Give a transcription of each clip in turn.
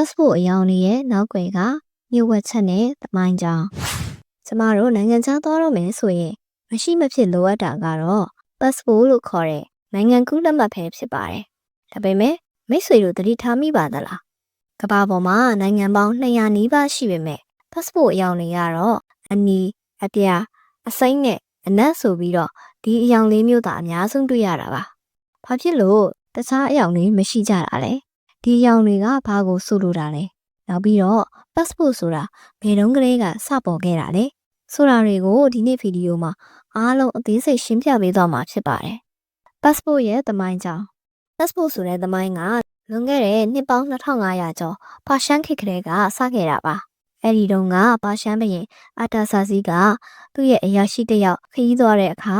passport အယောင်လေးရဲ့နောက်ွယ်ကမြို့ဝက်ချက်နဲ့သမိုင်းကြောင်းကျမတို့နိုင်ငံခြားသွားတော့မယ်ဆိုရင်မရှိမဖြစ်လိုအပ်တာကတော့ passport လို့ခေါ်တဲ့နိုင်ငံကူးလက်မှတ်ပဲဖြစ်ပါတယ်။ဒါပေမဲ့မိတ်ဆွေတို့သတိထားမိပါသလား။ကမ္ဘာပေါ်မှာနိုင်ငံပေါင်း200နီးပါးရှိပေမဲ့ passport အယောင်တွေကတော့အနီအပြာအစိမ့်နဲ့အနက်ဆိုပြီးတော့ဒီအယောင်လေးမျိုးသာအများဆုံးတွေ့ရတာပါ။ဘာဖြစ်လို့တခြားအယောင်တွေမရှိကြတာလဲ။ဒီအယောင်တွေကဘာကိုဆိုလိုတာလဲ။နောက်ပြီးတော့ passport ဆိုတာဘယ်တုန်းကလေးကစပေါ်ခဲ့တာလဲ။ဆိုတာတွေကိုဒီနေ့ဗီဒီယိုမှာအားလုံးအသေးစိတ်ရှင်းပြပေးသွားမှာဖြစ်ပါတယ်။ passport ရဲ့သမိုင်းကြောင်း passport ဆိုတဲ့သမိုင်းကလွန်ခဲ့တဲ့နှစ်ပေါင်း2500ကျော်ပါရှန်ခေတ်ကလေးကစခဲ့တာပါ။အဲဒီတုန်းကပါရှန်ဘုရင်အာတာဆာစီကသူ့ရဲ့အရာရှိတစ်ယောက်ခရီးသွားတဲ့အခါ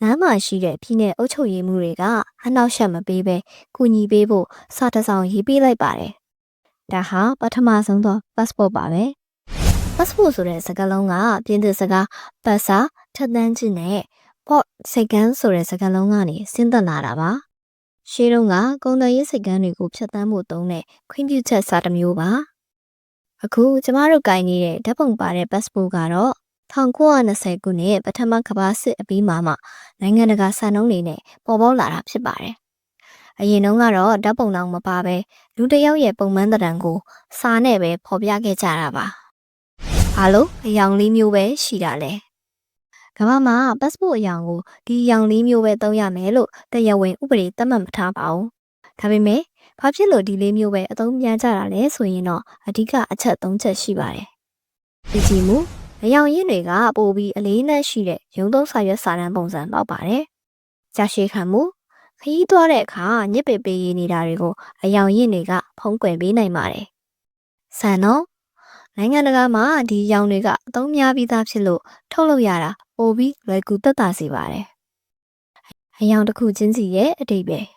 လမ်းမှာရှိတဲ့ပြည်နယ်အုပ်ချုပ်ရေးမှူးတွေကအနောက်ရှက်မပေးဘဲကူညီပေးဖို့စာတစ်စောင်ရေးပေးလိုက်ပါတယ်။ဒါဟာပထမဆုံးသော passport ပါပဲ။ passport ဆိုတဲ့စကားလုံးကပြင်သစ်စကား passa ထက်သန်းခြင်းနဲ့ port စိတ်ကမ်းဆိုတဲ့စကားလုံးကနေဆင်းသက်လာတာပါ။ရှေးတုန်းကကုန်သွယ်ရေးစိတ်ကမ်းတွေကိုဖြတ်သန်းဖို့သုံးတဲ့ခွင့်ပြုချက်စာတစ်မျိုးပါ။အခုကျမတို့ကိုင်နေတဲ့ဓာတ်ပုံပါတဲ့ passport ကတော့1920ခုနှစ်ပထမကမ္ဘာစစ်အပြီးမှာနိုင်ငံတကာစံနှုန်းတွေနဲ့ပေါ်ပေါက်လာတာဖြစ်ပါတယ်။အရင်တုန်းကတော့ဓာတ်ပုံတောင်မပါဘဲလူတစ်ယောက်ရဲ့ပုံမှန်သဏ္ဍာန်ကိုစာနဲ့ပဲဖော်ပြခဲ့ကြတာပါ။ဘာလို့အယောင်လေးမျိုးပဲရှိတာလဲ။ကမ္ဘာမှာ passport အယောင်ကိုဒီအယောင်လေးမျိုးပဲသုံးရမယ်လို့တရားဝင်ဥပဒေသတ်မှတ်မထားပါဘူး။ဒါပေမဲ့ဘာဖြစ်လို့ဒီလေးမျိုးပဲအသုံးပြန်ကြတာလဲဆိုရင်တော့အဓိကအချက်3ချက်ရှိပါတယ်။ဒီကြည့်မှုအယောင်ရင်းတွေကပိုပြီးအလေးနက်ရှိတဲ့ရုံသုံးစာရွက်စာတမ်းပုံစံပေါက်ပါတယ်။ကြာရှည်ခံမှုခရီးသွားတဲ့အခါညစ်ပေပေးရနေတာတွေကိုအယောင်ရင်းတွေကဖုံးကွယ်ပေးနိုင်ပါတယ်။ဆန်တော့နိုင်ငံတကာမှာဒီအယောင်တွေကအသုံးများပြီးသားဖြစ်လို့ထုတ်လုပ်ရတာပိုပြီးလွယ်ကူသက်သာစေပါတယ်။အယောင်တစ်ခုချင်းစီရဲ့အဓိပ္ပာယ်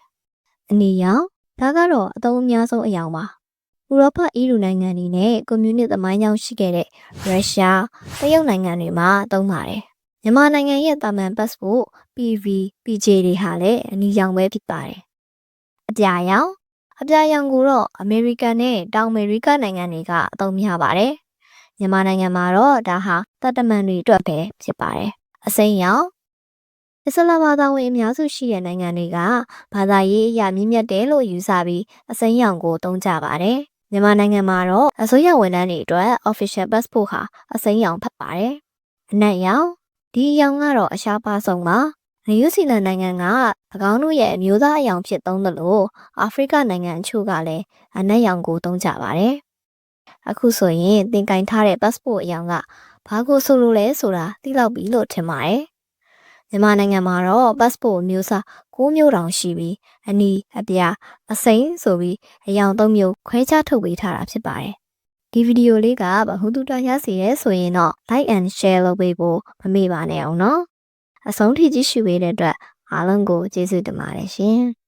အနီရောင်ဒါကတော့အသုံးအများဆုံးအယောင်ပါ။ဥရောပအီးယူနိုင်ငံတွေနဲ့ကွန်မြူနစ်သမိုင်းကြောင်းရှိခဲ့တဲ့ရုရှားတရုတ်နိုင်ငံတွေမှာသုံးပါတယ်။မြန်မာနိုင်ငံရဲ့တာမန် passport PV PJ တွေဟာလည်းအနီရောင်ပဲဖြစ်ပါတယ်။အပြာရောင်ကိုတော့အမေရိကန်နဲ့တောင်အမေရိကနိုင်ငံတွေကအသုံးများပါတယ်။မြန်မာနိုင်ငံမှာတော့ဒါဟာတတ်တမန်တွေအတွက်ပဲဖြစ်ပါတယ်။အစိမ်းရောင်အစ္စလာမ်ဘာသာဝင်အများစုရှိတဲ့နိုင်ငံတွေကဘာသာရေးအရမြင့်မြတ်တယ်လို့ယူဆပြီးအစိမ်းရောင်ကိုသုံးကြပါတယ်။မြန်မာနိုင်ငံမှာတော့အစိုးရဝန်ထမ်းတွေအတွက် official passport ဟာအစိမ်းရောင်ဖြစ်ပါတယ်။အနက်ရောင်ဒီအရောင်ကတော့အရှားပါဆုံးပါ။နယူးဇီလန်နိုင်ငံက၎င်းတို့ရဲ့အမျိုးသားအရောင်ဖြစ်သုံးသလိုအာဖရိကနိုင်ငံအချို့ကလည်းအနက်ရောင်ကိုသုံးကြပါတယ်။အခုဆိုရင်သင်ကင်ထားတဲ့ passport အရောင်ကဘာကိုဆိုလိုလဲဆိုတာသိလောက်ပြီလို့ထင်ပါတယ်။မြန်မာနိုင်ငံမှာတော့ passport မျိုးစား6မျိုးတောင်ရှိပြီးအနီအပြာအစိမ်းဆိုပြီးအယောင်3မျိုးခွဲခြားထုတ်ပေးထားတာဖြစ်ပါတယ်။ဒီဗီဒီယိုလေးကဗဟုသုတရစေရဲဆိုရင်တော့ like and share လုပ်ပေးဖို့မမေ့ပါနဲ့အောင်နော်။အဆုံးထိကြည့်ရှုပေးတဲ့အတွက်အားလုံးကိုကျေးဇူးတင်ပါတယ်ရှင်။